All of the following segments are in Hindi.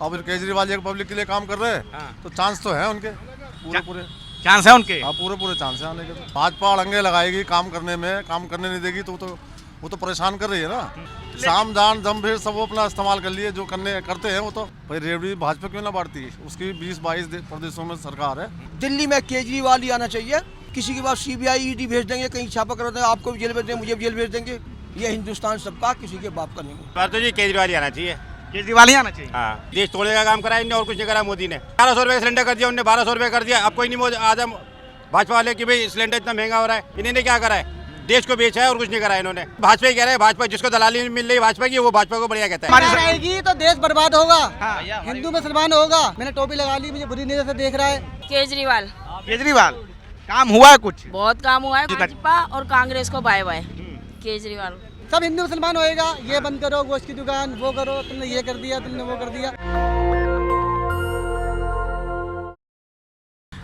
अब केजरीवाल एक पब्लिक के लिए काम कर रहे हैं। हाँ। तो चांस तो है उनके पूरे चांस है उनके। हाँ पूरे चांस है आने के। तो भाजपा अड़ंगे लगाएगी काम करने में, काम करने नहीं देगी तो वो तो परेशान कर रही है ना। साम दान दम भीड़ सब वो अपना इस्तेमाल कर लिए, जो करते हैं वो तो। भाई रेवड़ी भाजपा क्यों ना बांटती है, उसकी 20-22 प्रदेशों में सरकार है। दिल्ली में केजरीवाल ही आना चाहिए। किसी के पास सीबीआई ईडी भेज देंगे, कहीं छापा कर देंगे, आपको भी जेल भेज देंगे, मुझे भी जेल भेज देंगे। ये हिंदुस्तान सबका, किसी के बाप का नहीं। पर तो जी केजरीवाल ही आना चाहिए। केजरीवाल ही आना चाहिए। हाँ, देश तोड़ने का काम करा इनने और कुछ नहीं करा मोदी ने। 1200 रुपये सिलेंडर कर दिया उनने, 1200 रुपये कर दिया। अब कोई नहीं मोदी आजम भाजपा वाले की भाई सिलेंडर इतना महंगा हो रहा है, इन्होंने क्या करा है? देश को बेचा है और कुछ नहीं करा इन्होंने। भाजपा ही कह रहे हैं, भाजपा जिसको दलाली मिल रही भाजपा की, वो भाजपा को बढ़िया कहता है। सरकार आएगी तो देश बर्बाद होगा। हाँ। हिंदू मुसलमान होगा। मैंने टोपी लगा ली, मुझे बुरी नजर से देख रहा है। केजरीवाल केजरीवाल काम हुआ है कुछ? बहुत काम हुआ है। भाजपा और कांग्रेस को बाय बाय। केजरीवाल सब हिंदू मुसलमान होएगा। ये बंद करो, गोश्त की दुकान, वो करो, तुमने ये कर दिया, तुमने वो कर दिया।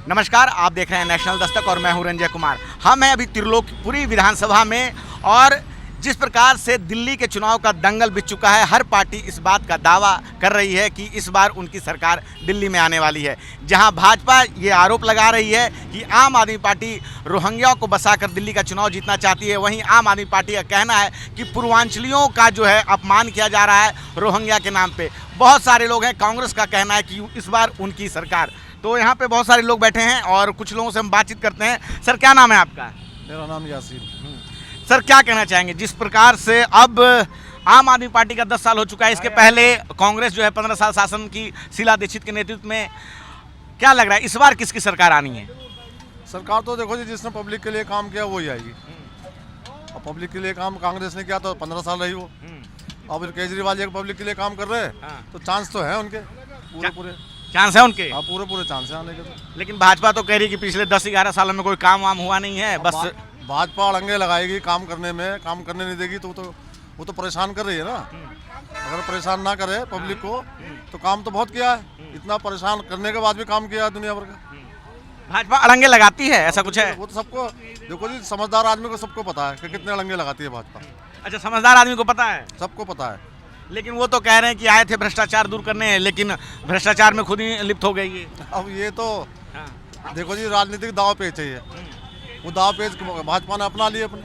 नमस्कार, आप देख रहे हैं नेशनल दस्तक और मैं हूं रंजय कुमार। हम हैं अभी त्रिलोकपुरी विधानसभा में और जिस प्रकार से दिल्ली के चुनाव का दंगल बिछ चुका है, हर पार्टी इस बात का दावा कर रही है कि इस बार उनकी सरकार दिल्ली में आने वाली है। जहां भाजपा ये आरोप लगा रही है कि आम आदमी पार्टी रोहिंग्या को बसाकर दिल्ली का चुनाव जीतना चाहती है, वहीं आम आदमी पार्टी का कहना है कि पूर्वांचलियों का जो है अपमान किया जा रहा है रोहिंग्या के नाम पे। बहुत सारे लोग हैं, कांग्रेस का कहना है कि इस बार उनकी सरकार। तो यहाँ पे बहुत सारे लोग बैठे हैं और कुछ लोगों से हम बातचीत करते हैं। सर, क्या नाम है आपका? मेरा नाम यासीन। सर, क्या कहना चाहेंगे जिस प्रकार से अब आम आदमी पार्टी का 10 साल हो चुका है, इसके पहले कांग्रेस जो है 15 साल शासन की शीला दीक्षित के नेतृत्व में, क्या लग रहा है इस बार किसकी सरकार आनी है? सरकार तो देखो जी, जिसने पब्लिक के लिए काम किया वही आएगी। और पब्लिक के लिए काम कांग्रेस ने किया तो 15 साल रही वो। अब केजरीवाल एक पब्लिक के लिए काम कर रहे हैं। तो चांस तो है उनके पूरे चांस है उनके। हाँ पूरे चांस है आने के। तो लेकिन भाजपा तो कह रही कि पिछले 10-11 सालों में कोई काम वाम हुआ नहीं है, बस भाजपा अड़ंगे लगाएगी काम करने में, काम करने नहीं देगी तो वो तो परेशान कर रही है ना। अगर परेशान ना करे पब्लिक को तो काम तो बहुत किया है। इतना परेशान करने के बाद भी काम किया है दुनिया भर का। भाजपा अड़ंगे लगाती है, ऐसा कुछ है? वो तो सबको देखो जी, समझदार आदमी को सबको पता है कि कितने अड़ंगे लगाती है भाजपा। अच्छा, समझदार आदमी को पता है? सबको पता है। लेकिन वो तो कह रहे हैं कि आए थे भ्रष्टाचार दूर करने, लेकिन भ्रष्टाचार में खुद ही लिप्त हो गई है। अब ये तो देखो जी, राजनीतिक दाव पेच चाहिए। वो दाव पेच भाजपा ने अपना लिए अपने।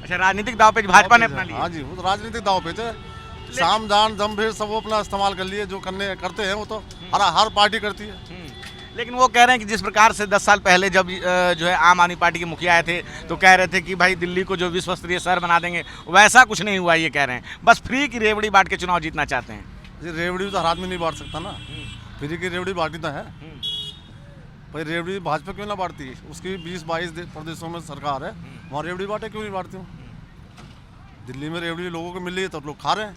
अच्छा, राजनीतिक दाव पेच भाजपा ने अपना लिया? हाँ जी, वो तो राजनीतिक दाव पेच है। साम दान दम भीड़ सब वो अपना इस्तेमाल कर लिए, जो करते हैं वो तो हर पार्टी करती है। लेकिन वो कह रहे हैं कि जिस प्रकार से 10 साल पहले जब जो है आम आदमी पार्टी के मुखिया आए थे तो कह रहे थे कि भाई दिल्ली को जो विश्व स्तरीय शहर बना देंगे, वैसा कुछ नहीं हुआ। ये कह रहे हैं बस फ्री की रेवड़ी बांट के चुनाव जीतना चाहते हैं। ये रेवड़ी तो हर आदमी नहीं बांट सकता ना। फ्री की रेवड़ी बांटी तो है भाई। रेवड़ी भाजपा क्यों ना बांटती है, उसकी 20-22 प्रदेशों में सरकार है, वहाँ रेवड़ी बांटे क्यों नहीं बांटती हूँ? दिल्ली में रेवड़ी लोगों को मिल रही है तो लोग खा रहे हैं।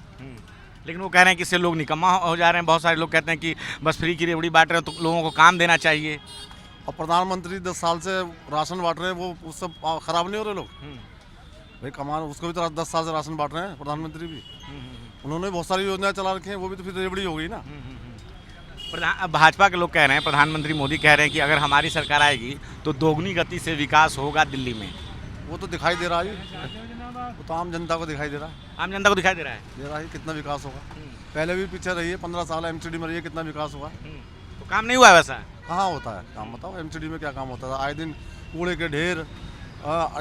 लेकिन वो कह रहे हैं कि इससे लोग निकम्मा हो जा रहे हैं। बहुत सारे लोग कहते हैं कि बस फ्री की रेवड़ी बांट रहे हैं तो लोगों को काम देना चाहिए। और प्रधानमंत्री 10 साल से राशन बांट रहे हैं, वो उससे खराब नहीं हो रहे लोग भाई? कमान उसको भी तो 10 साल से राशन बांट रहे हैं प्रधानमंत्री भी। उन्होंने बहुत सारी योजनाएं चला रखी हैं, वो भी तो फिर रेवड़ी हो गई ना। भाजपा के लोग कह रहे हैं, प्रधानमंत्री मोदी कह रहे हैं कि अगर हमारी सरकार आएगी तो दोगुनी गति से विकास होगा दिल्ली में। वो तो दिखाई दे रहा है, वो तो आम जनता को दिखाई दे रहा है। आम जनता को दिखाई दे रहा है कितना विकास होगा। पहले भी पीछे रही है, 15 साल एमसीडी में रही है, कितना विकास हुआ। तो काम नहीं हुआ है वैसा? कहाँ होता है काम? बताओ एमसीडी में क्या काम होता था? आए दिन कूड़े के ढेर,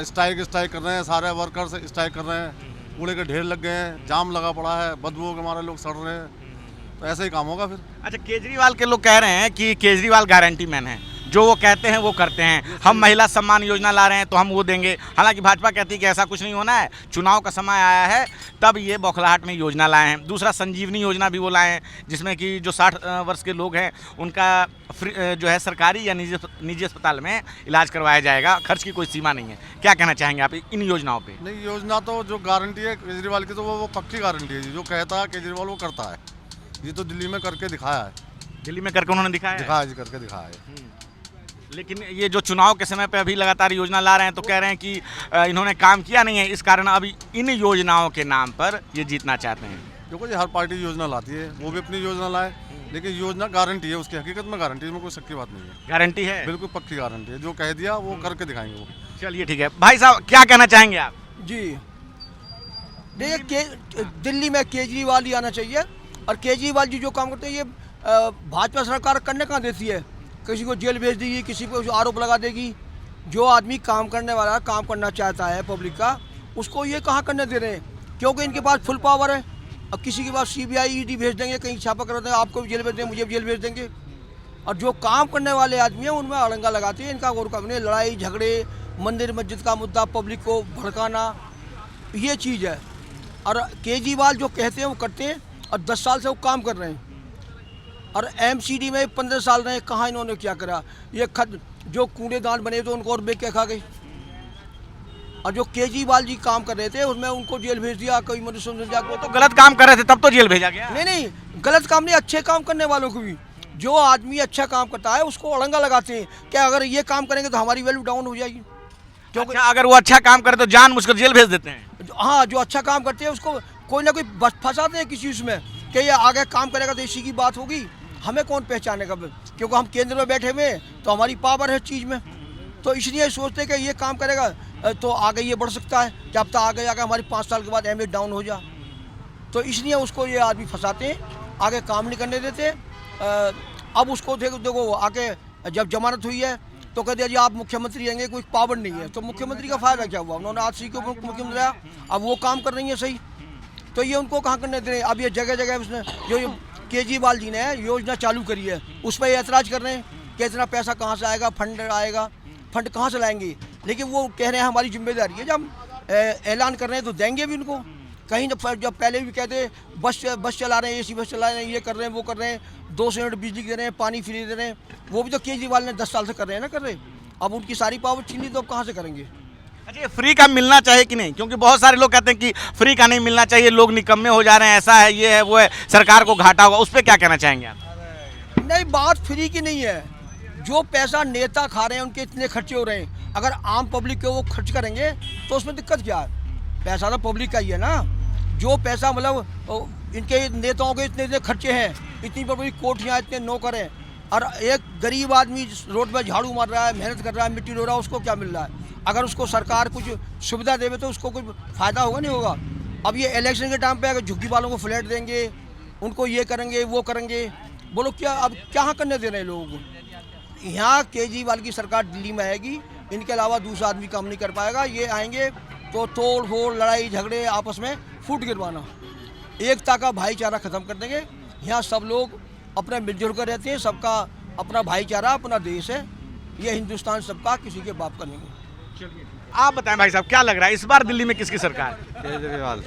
स्ट्राइक कर रहे हैं, सारे वर्कर्स स्ट्राइक कर रहे हैं, कूड़े के ढेर लग गए हैं, जाम लगा पड़ा है, बदबू के मारे लोग सड़ रहे हैं। तो ऐसा ही काम होगा फिर। अच्छा, केजरीवाल के लोग कह रहे हैं कि केजरीवाल गारंटी मैन है, जो वो कहते हैं वो करते हैं। हम महिला सम्मान योजना ला रहे हैं तो हम वो देंगे। हालांकि भाजपा कहती है कि ऐसा कुछ नहीं होना है, चुनाव का समय आया है तब ये बौखलाहट में योजना लाए हैं। दूसरा, संजीवनी योजना भी वो लाए हैं, जिसमें कि जो 60 वर्ष के लोग हैं उनका जो है सरकारी या निजी अस्पताल में इलाज करवाया जाएगा, खर्च की कोई सीमा नहीं है। क्या कहना चाहेंगे आप इन योजनाओं पर? नहीं, योजना तो जो गारंटी है केजरीवाल की तो वो पक्की गारंटी है। जो कहता है केजरीवाल वो करता है। ये तो दिल्ली में करके दिखाया है। दिल्ली में करके उन्होंने दिखाया जी, करके दिखाया है। लेकिन ये जो चुनाव के समय पे अभी लगातार योजना ला रहे हैं तो कह रहे हैं कि इन्होंने काम किया नहीं है, इस कारण अभी इन योजनाओं के नाम पर ये जीतना चाहते हैं। देखो जी, हर पार्टी योजना लाती है, वो भी अपनी योजना लाए, लेकिन योजना गारंटी है उसकी, हकीकत में गारंटी में कोई शक की बात नहीं है। गारंटी है, बिल्कुल पक्की गारंटी है। जो कह दिया वो करके दिखाएंगे वो। चलिए ठीक है। भाई साहब, क्या कहना चाहेंगे आप? जी देखिए, दिल्ली में केजरीवाल ही आना चाहिए। और केजरीवाल जी जो काम करते हैं ये भाजपा सरकार करने कहाँ देती है। किसी को जेल भेज देगी, किसी को आरोप लगा देगी। जो आदमी काम करने वाला काम करना चाहता है पब्लिक का, उसको ये कहाँ करने दे रहे हैं, क्योंकि इनके पास फुल पावर है। अब किसी के पास CBI ED भेज देंगे, कहीं छापा कर देंगे, आपको भी जेल भेज देंगे, मुझे भी जेल भेज देंगे। और जो काम करने वाले आदमी हैं उनमें अड़ंगा लगाते हैं। इनका और काम नहीं, लड़ाई झगड़े, मंदिर मस्जिद का मुद्दा, पब्लिक को भड़काना, ये चीज़ है। और केजरीवाल जो कहते हैं वो करते हैं, और 10 साल से वो काम कर रहे हैं। और MCD में 15 साल रहे, कहाँ इन्होंने क्या करा। ये खत जो कूड़ेदान बने तो उनको और बेच के खा गए। और जो केजरीवाल जी काम कर रहे थे उसमें उनको जेल भेज दिया। कोई मनुष्य तो गलत काम कर रहे थे तब तो जेल भेजा गया। नहीं, गलत काम नहीं, अच्छे काम करने वालों को भी। जो आदमी अच्छा काम करता है उसको अड़ंगा लगाते हैं क्या अगर ये काम करेंगे तो हमारी वैल्यू डाउन हो जाएगी। क्योंकि अगर वो अच्छा काम करे तो जान मुझको जेल भेज देते हैं। हाँ, जो अच्छा काम करते हैं उसको कोई ना कोई फंसाते हैं किसी उसमें कि ये आगे काम करेगा तो इसी की बात होगी, हमें कौन पहचानेगा, क्योंकि हम केंद्र में बैठे हुए हैं तो हमारी पावर है चीज़ में। तो इसलिए सोचते हैं कि ये काम करेगा तो आगे ये बढ़ सकता है, जब तक आगे आगे हमारी 5 साल के बाद अहमियत डाउन हो जा। तो इसलिए उसको ये आदमी फंसाते हैं, आगे काम नहीं करने देते। अब उसको देखो आगे जब जमानत हुई है तो कह दिया जी आप मुख्यमंत्री रहेंगे, कोई पावर नहीं है। तो मुख्यमंत्री का फायदा क्या हुआ, उन्होंने आज सी के ऊपर मुख्यमंत्री आया, अब वो काम कर रही है सही, तो ये उनको कहाँ करने दे रहे हैं। अब ये जगह जगह उसने जो केजरीवाल जी ने योजना चालू करी है उस पर ऐतराज़ कर रहे हैं कि इतना पैसा कहाँ से आएगा, फंड आएगा, फंड कहाँ से लाएंगे। लेकिन वो कह रहे हैं हमारी जिम्मेदारी है, जब ऐलान कर रहे हैं तो देंगे भी उनको। कहीं जब पहले भी कहते बस चला रहे हैं, AC बस चला रहे हैं, ये कर रहे हैं, वो कर रहे हैं, 200 यूनिट बिजली दे रहे हैं, पानी फ्री दे रहे हैं, वो भी तो केजरीवाल ने 10 साल से कर रहे हैं ना, कर रहे। अब उनकी सारी पावर छीन ली तो अब कहाँ से करेंगे। अच्छा, ये फ्री का मिलना चाहिए कि नहीं, क्योंकि बहुत सारे लोग कहते हैं कि फ्री का नहीं मिलना चाहिए, लोग निकम्मे हो जा रहे हैं, ऐसा है, ये है, वो है, सरकार को घाटा होगा, उस पर क्या कहना चाहेंगे आप? नहीं, बात फ्री की नहीं है। जो पैसा नेता खा रहे हैं उनके इतने खर्चे हो रहे हैं, अगर आम पब्लिक के वो खर्च करेंगे तो उसमें दिक्कत क्या है। पैसा तो पब्लिक का ही है ना। जो पैसा मतलब इनके नेताओं के इतने खर्चे हैं, इतनी बड़ी कोठियाँ, इतने नौकर हैं, और एक गरीब आदमी रोड पर झाड़ू मार रहा है, मेहनत कर रहा है, मिट्टी ढो रहा है, उसको क्या मिल रहा है। अगर उसको सरकार कुछ सुविधा देवे तो उसको कुछ फ़ायदा होगा नहीं होगा। अब ये इलेक्शन के टाइम पे अगर झुग्गी वालों को फ्लैट देंगे, उनको ये करेंगे, वो करेंगे, बोलो क्या अब क्या करने दे रहे हैं लोगों को। यहाँ केजरीवाल की सरकार दिल्ली में आएगी, इनके अलावा दूसरा आदमी काम नहीं कर पाएगा। ये आएंगे तो तोड़ फोड़, लड़ाई झगड़े, आपस में फूट गिरवाना, एकता का भाईचारा ख़त्म कर देंगे। यहाँ सब लोग अपने मिलजुल कर रहते हैं, सबका अपना भाईचारा, अपना देश है। ये हिंदुस्तान सबका, किसी के बाप का नहीं है। आप बताएं भाई साहब, क्या लग रहा है इस बार दिल्ली में किसकी सरकार? केजरीवाल।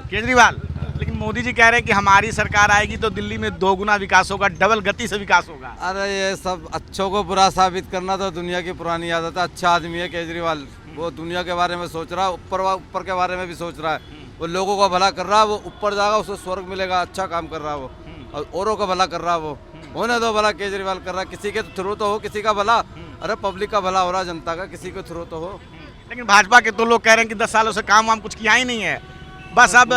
केजरीवाल। लेकिन मोदी जी कह रहे हैं कि हमारी सरकार आएगी तो दिल्ली में 2 गुना विकास होगा, डबल गति से विकास होगा। अरे ये सब अच्छों को बुरा साबित करना तो दुनिया की पुरानी आदत है। अच्छा आदमी है केजरीवाल, वो दुनिया के बारे में सोच रहा है, ऊपर के बारे में भी सोच रहा है। वो लोगों का भला कर रहा है, वो ऊपर जाएगा, उसको स्वर्ग मिलेगा। अच्छा काम कर रहा है वो, और औरों का भला कर रहा है वो। होने दो भला, केजरीवाल कर रहा है, किसी के थ्रू तो हो, किसी का भला। अरे पब्लिक का भला हो रहा है, जनता का, किसी के थ्रू तो हो। लेकिन भाजपा के तो लोग कह रहे हैं कि 10 सालों से काम वाम कुछ किया ही नहीं है, बस अब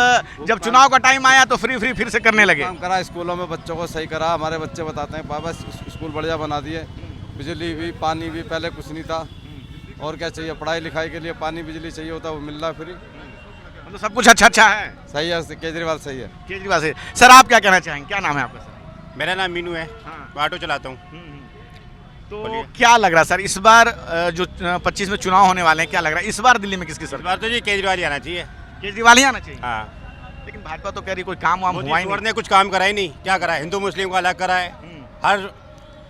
जब चुनाव का टाइम आया तो फ्री फिर से करने लगे। काम करा, स्कूलों में बच्चों को सही करा। हमारे बच्चे बताते हैं पापा स्कूल बढ़िया बना दिए, बिजली भी, पानी भी, पहले कुछ नहीं था। और क्या चाहिए, पढ़ाई लिखाई के लिए पानी बिजली चाहिए होता, वो मिल रहा फ्री। तो सब कुछ अच्छा है। सही है, केजरीवाल सही है। केजरीवाल से। सर आप क्या कहना चाहेंगे, क्या नाम है आपका? सर मेरा नाम मीनू है, मैं ऑटो चलाता हूँ। तो क्या लग रहा है सर, इस बार जो 25 में चुनाव होने वाले हैं, क्या लग रहा है इस बार दिल्ली में किसकी इस सरकार? बार तो जी केजरीवाल ही आना चाहिए। केजरीवाल ही आना चाहिए। हाँ, लेकिन भाजपा तो कह रही कोई काम वाम हुआ ही नहीं। ने कुछ काम करा ही नहीं। क्या करा है, हिंदू मुस्लिम को अलग करा है। हर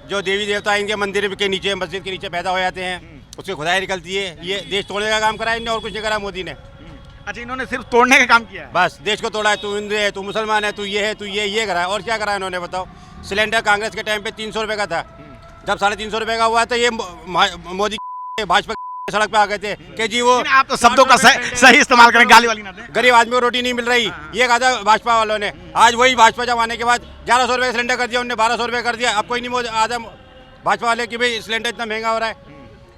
जो देवी देवता इनके मंदिर के नीचे, मस्जिद के नीचे पैदा हो जाते हैं, उसकी खुदाई निकलती है। ये देश तोड़ने का काम करा है इन्होंने, और कुछ नहीं करा मोदी ने। अच्छा, इन्होंने सिर्फ तोड़ने का काम किया है। बस देश को तोड़ा है। तू हिंदू है, तू मुसलमान है, तू ये है, तू ये करा है। और क्या करा है इन्होंने, बताओ। सिलेंडर कांग्रेस के टाइम पे 300 रुपये का था, जब 350 रुपये का हुआ तो ये मोदी भाजपा सड़क पे आ गए थे कि जी वो आप तो शब्दों का सही इस्तेमाल करें, गाली वाली ना दें। गरीब आदमी को रोटी नहीं मिल रही, ये कहा था भाजपा वालों ने। आज वही भाजपा जब आने के बाद 1100 रुपये सिलेंडर कर दिया, उन्होंने 1200 रुपये कर दिया। अब कोई नहीं आधा भाजपा वाले कि भाई सिलेंडर इतना महंगा हो रहा है।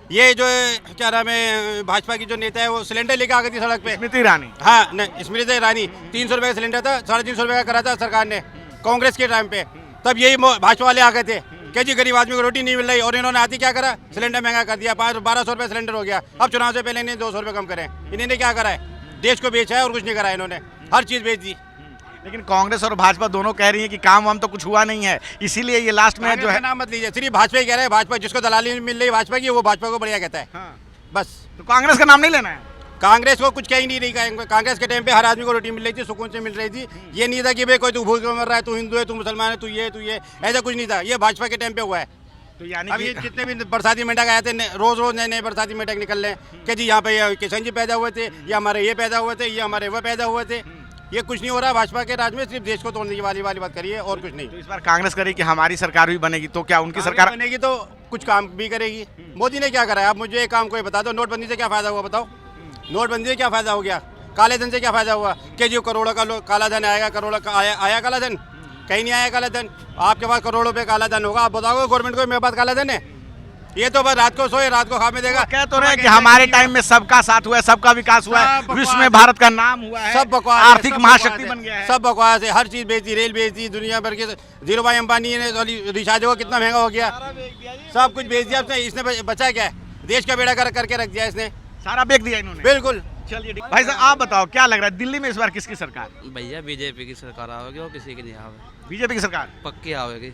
ये जो क्या नाम है, भाजपा की जो नेता है वो सिलेंडर लेके आ गई थी सड़क पे, स्मृति ईरानी। हाँ, नहीं, स्मृति ईरानी। 300 रुपये का सिलेंडर था, 350 रुपये का करा था सरकार ने कांग्रेस के टाइम पे। तब यही भाजपा वाले आ गए थे कि जी गरीब आदमी को रोटी नहीं मिल रही, और इन्होंने आती क्या करा, सिलेंडर महंगा कर दिया। 1200 रुपये सिलेंडर हो गया। अब चुनाव से पहले इन्हें 200 रुपये कम करें। इन्होंने क्या करा है, देश को बेचा है और कुछ नहीं करा है इन्होंने, हर चीज़ बेच दी। लेकिन कांग्रेस और भाजपा दोनों कह रही है कि काम वाम तो कुछ हुआ नहीं है, इसीलिए ये लास्ट में जो कांग्रेस है का नाम मत लीजिए, सिर्फ भाजपा ही कह रहे हैं। भाजपा जिसको दलाली मिल रही है भाजपा की, वो भाजपा को बढ़िया कहता है। हाँ। बस तो कांग्रेस का नाम नहीं लेना है। कांग्रेस को कुछ कह ही नहीं रही। कांग्रेस के टाइम पे हर आदमी को रोटी मिल रही थी, सुकून से मिल रही थी। ये नहीं था कि भाई कोई तू भूख मर रहा है, तू हिंदू है, तू मुसलमान है, तू ये ऐसा कुछ नहीं था। ये भाजपा के टाइम पे हुआ है। तो यानी अब ये कि जितने भी बरसाती मेंढक आए थे, रोज रोज नए नए बरसाती मेंढक निकल रहे हैं कि जी यहाँ पे ये किशन जी पैदा हुए थे, ये हमारे ये पैदा हुए थे, ये हमारे वो पैदा हुए थे। ये कुछ नहीं हो रहा भाजपा के राज में, सिर्फ देश को तोड़ने की वाली बात करिए और कुछ नहीं। तो इस बार कांग्रेस करेगी कि हमारी सरकार भी बनेगी, तो क्या उनकी सरकार बनेगी तो कुछ काम भी करेगी। मोदी ने क्या करा है? आप मुझे एक काम कोई बता दो, नोटबंदी से क्या फायदा हुआ बताओ? नोटबंदी से क्या फायदा हो गया? काले धन से क्या फायदा हुआ? कि जो करोड़ों का काला धन आएगा, करोड़ों का आया काला धन? कहीं नहीं आया काला धन। आपके पास करोड़ों पे काला धन होगा, आप बताओगे गवर्नमेंट को मेरे पास काला धन है? ये तो बस रात को सोए रात को खा में देगा। कह तो रहे कि हमारे टाइम में सबका साथ हुआ है, सबका विकास हुआ है, विश्व में भारत का नाम हुआ है, सब बकवास है, आर्थिक सब महाशक्ति बकवास है, बन गया है। सब बकवास है। हर चीज बेचती, रेल बेचती, दुनिया भर के धीरू भाई अंबानी ने रिचार्ज हो कितना महंगा हो गया, सब कुछ बेच दिया उसने। इसने बचा क्या है? देश का बेड़ा करके रख दिया इसने, सारा बेच दिया इन्होंने। बिल्कुल। चलिए भाई साहब आप बताओ क्या लग रहा है दिल्ली में इस बार किसकी सरकार? भैया बीजेपी की सरकार आवेगी और किसी की नहीं आवे, बीजेपी की सरकार। पक्की आवेगी।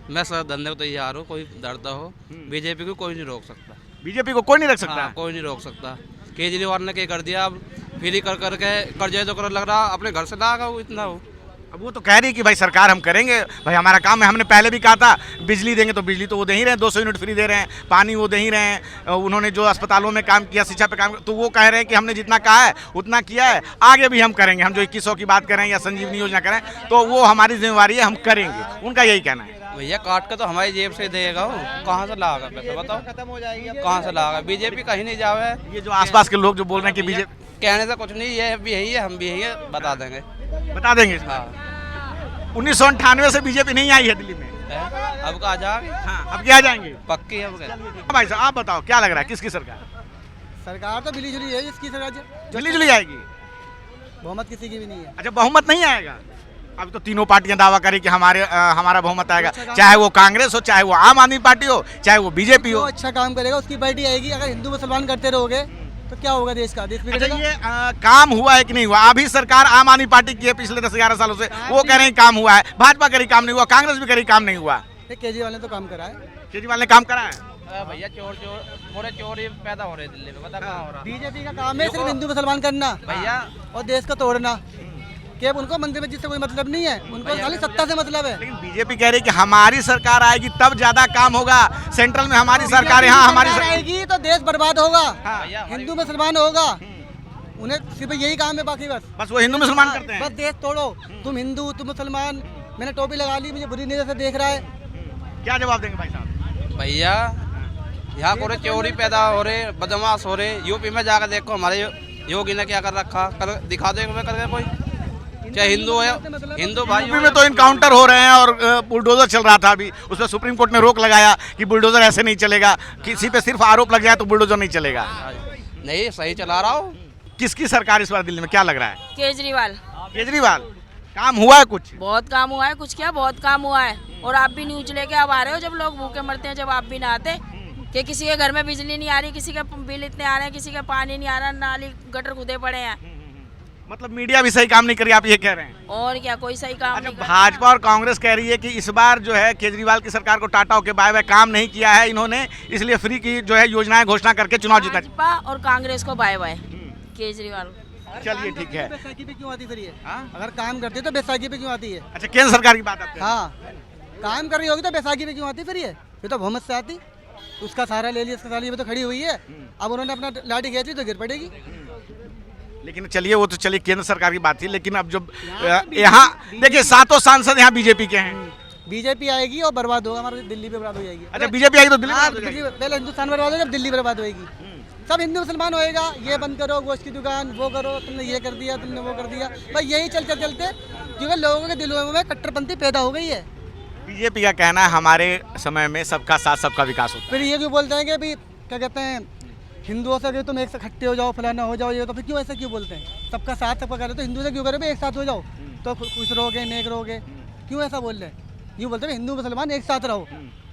मैं सर धंधे को तैयार हूँ, कोई डरता हो बीजेपी को कोई नहीं रोक सकता। बीजेपी को कोई नहीं रख सकता। हाँ, कोई नहीं रोक सकता। केजरीवाल ने क्या कर दिया, अब फ्री कर करके कर्जे तो कर लग रहा अपने घर से लागा वो इतना हो। अब वो तो कह रही है कि भाई सरकार हम करेंगे, भाई हमारा काम है। हमने पहले भी कहा था बिजली देंगे, तो बिजली तो वो दे ही रहे हैं, 200 यूनिट फ्री दे रहे हैं, पानी वो दे ही रहे हैं। उन्होंने जो अस्पतालों में काम किया, शिक्षा पे काम, तो वो कह रहे हैं कि हमने जितना कहा है उतना किया है, आगे भी हम करेंगे। हम जो 2100 की बात करें या संजीवनी योजना करें, तो वो हमारी जिम्मेवारी है, हम करेंगे। उनका यही कहना है। भैया काट के तो हमारी जेब से देगा वो, कहाँ से लागा पैसा बताओ? खत्म हो जाएगी, कहाँ से लागा? बीजेपी कहीं नहीं जावे। ये जो आसपास के लोग जो बोल रहे हैं कि बीजेपी, कहने से कुछ नहीं, ये भी यही है, हम भी यही है, बता देंगे। बता देंगे। हाँ 1998 से बीजेपी नहीं आई है दिल्ली में, अब कहाँ जाएगी? हाँ अब क्या जाएंगे? पक्की है अब क्या? भाई साहब आप बताओ क्या लग रहा है किसकी सरकार? सरकार तो मिली जुली है, इसकी सरकार मिली जुली आएगी। बहुमत किसी की भी नहीं है। अच्छा बहुमत नहीं आएगा? अब तो तीनों पार्टियां दावा करी कि हमारा बहुमत आएगा, चाहे वो कांग्रेस हो, चाहे वो आम आदमी पार्टी हो, चाहे वो बीजेपी हो। अच्छा काम करेगा उसकी पार्टी आएगी। अगर हिंदू मुसलमान करते रहोगे तो क्या होगा देश का? देश अच्छा बिगड़ेगा। ये काम हुआ है कि नहीं हुआ? अभी सरकार आम आदमी पार्टी की है पिछले 10-11 सालों से, वो कह रहे हैं काम हुआ है। भाजपा कह रही काम नहीं हुआ, कांग्रेस भी कह रही काम नहीं हुआ। केजरीवाल ने तो काम करा है। केजरीवाल ने काम करा है। भैया चोर पूरे चोर ही पैदा हो रहे दिल्ली में, पता कहाँ हो रहा? बीजेपी का काम है सिर्फ हिंदू मुसलमान करना भैया और देश को तोड़ना। केवल उनको मंदिर में जिससे कोई मतलब नहीं है, उनको खाली सत्ता से मतलब है। लेकिन बीजेपी कह रही है कि हमारी सरकार आएगी तब ज्यादा काम होगा, सेंट्रल में हमारी सरकार है। हाँ हमारी सरकार आएगी तो देश बर्बाद होगा। भैया हिंदू मुसलमान होगा, उन्हें सिर्फ यही काम है, बाकी बस वो हिंदू मुसलमान करते हैं। बस देश तोड़ो। तुम हिंदू तुम मुसलमान, मैंने टोपी लगा ली, मुझे बुरी नजर से देख रहा है। क्या जवाब देंगे भाई साहब? भैया यहाँ पूरे चोरी पैदा हो रहे, बदमाश हो रहे। यूपी में जाकर देखो हमारे योगी ने क्या कर रखा, दिखा दो करके कोई, चाहे हिंदू है हिंदू भाई। यूपी में तो इनकाउंटर हो रहे हैं और बुलडोजर चल रहा था अभी, उस पर सुप्रीम कोर्ट ने रोक लगाया कि बुलडोजर ऐसे नहीं चलेगा, किसी पे सिर्फ आरोप लग जाए तो बुलडोजर नहीं चलेगा। नहीं सही चला रहा हो। किसकी सरकार इस बार दिल्ली में क्या लग रहा है? केजरीवाल। केजरीवाल। काम हुआ है कुछ? बहुत काम हुआ है, कुछ क्या बहुत काम हुआ है। और आप भी न्यूज लेके अब आ रहे हो, जब लोग भूखे मरते हैं, जब आप भी ना आते कि किसी के घर में बिजली नहीं आ रही, किसी के बिल इतने आ रहे हैं, किसी का पानी नहीं आ रहा, नाली गटर खुदे पड़े हैं। मतलब मीडिया भी सही काम नहीं कर रही, आप ये कह रहे हैं? और क्या, कोई सही काम अच्छा नहीं कर भाजपा और कांग्रेस कह रही है कि इस बार जो है केजरीवाल की सरकार को टाटा होके बाय बाय काम नहीं किया है इन्होंने, इसलिए फ्री की जो है योजनाएं घोषणा करके चुनाव जीता। भाजपा और कांग्रेस को बाय बाय केजरीवाल। चलिए ठीक है। बैसाखी पे क्यों आती फिर ये? अगर काम करते तो बैसाखी पे क्यों आती है? अच्छा केंद्र सरकार की बात आती है। हाँ काम कर रही होगी तो बैसाखी पे क्यों आती फिर ये तो बहुमत से आती। उसका सहारा ले लिया, उसका सहारा लिए तो खड़ी हुई है। अब उन्होंने अपना लाठी खींच ली तो गिर पड़ेगी। लेकिन चलिए वो तो चलिए केंद्र सरकार की बात थी, लेकिन अब जब यहाँ देखिए 7 सांसद यहाँ बीजेपी के हैं। बीजेपी आएगी और बर्बाद होगा, हमारी दिल्ली बर्बाद हो जाएगी। अच्छा बीजेपी आएगी तो दिल्ली हाँ, बर्बाद हो जाएगी। पहले हिंदुस्तान बर्बाद होगा, जब दिल्ली बर्बाद होएगी। सब हिंदू मुसलमान होएगा, ये बंद करो, गोश्त की दुकान वो करो, तुमने ये कर दिया, तुमने वो कर दिया। भाई यही चलते चलते क्योंकि लोगों के दिलों में कट्टरपंथी पैदा हो गई है। बीजेपी का कहना है हमारे समय में सबका साथ सबका विकास होता है। फिर ये क्यों बोलते हैं कि अभी क्या कहते हैं हिंदुओं से तुम एक से इकट्ठे हो जाओ, फलाना हो जाओ, ये तो फिर क्यों ऐसा क्यों बोलते हैं? सबका साथ सबका करे तो हिंदू से क्यों करे भाई, एक साथ हो जाओ तो खुश रहोगे, नेक रहोगे। क्यों ऐसा बोल रहे हैं? यूँ बोलते हैं हिंदू मुसलमान एक साथ रहो,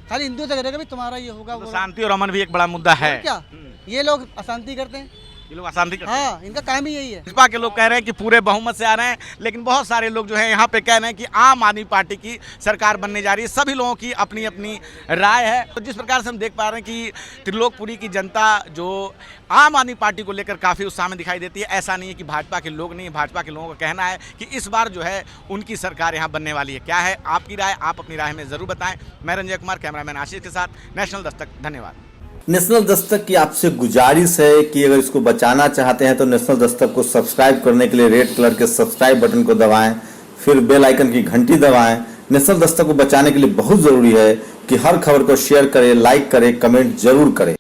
खाली हिंदू से करेगा भाई तुम्हारा ये होगा तो शांति और अमन भी एक बड़ा मुद्दा है। क्या ये लोग अशांति करते हैं? ये लोग अशांति करते हैं। हाँ, इनका काम ही यही है। भाजपा के लोग कह रहे हैं कि पूरे बहुमत से आ रहे हैं, लेकिन बहुत सारे लोग जो है यहाँ पे कह रहे हैं कि आम आदमी पार्टी की सरकार बनने जा रही है। सभी लोगों की अपनी अपनी राय है। तो जिस प्रकार से हम देख पा रहे हैं कि त्रिलोकपुरी की जनता जो आम आदमी पार्टी को लेकर काफ़ी उत्साह में दिखाई देती है। ऐसा नहीं है कि भाजपा के लोग नहीं, भाजपा के लोगों का कहना है कि इस बार जो है उनकी सरकार यहाँ बनने वाली है। क्या है आपकी राय? आप अपनी राय में ज़रूर बताएं। मैं रंजय कुमार, कैमरामैन आशीष के साथ, नेशनल दस्तक। धन्यवाद। नेशनल दस्तक की आपसे गुजारिश है कि अगर इसको बचाना चाहते हैं तो नेशनल दस्तक को सब्सक्राइब करने के लिए रेड कलर के सब्सक्राइब बटन को दबाएं, फिर बेल आइकन की घंटी दबाएं। नेशनल दस्तक को बचाने के लिए बहुत ज़रूरी है कि हर खबर को शेयर करें, लाइक करें, कमेंट जरूर करें।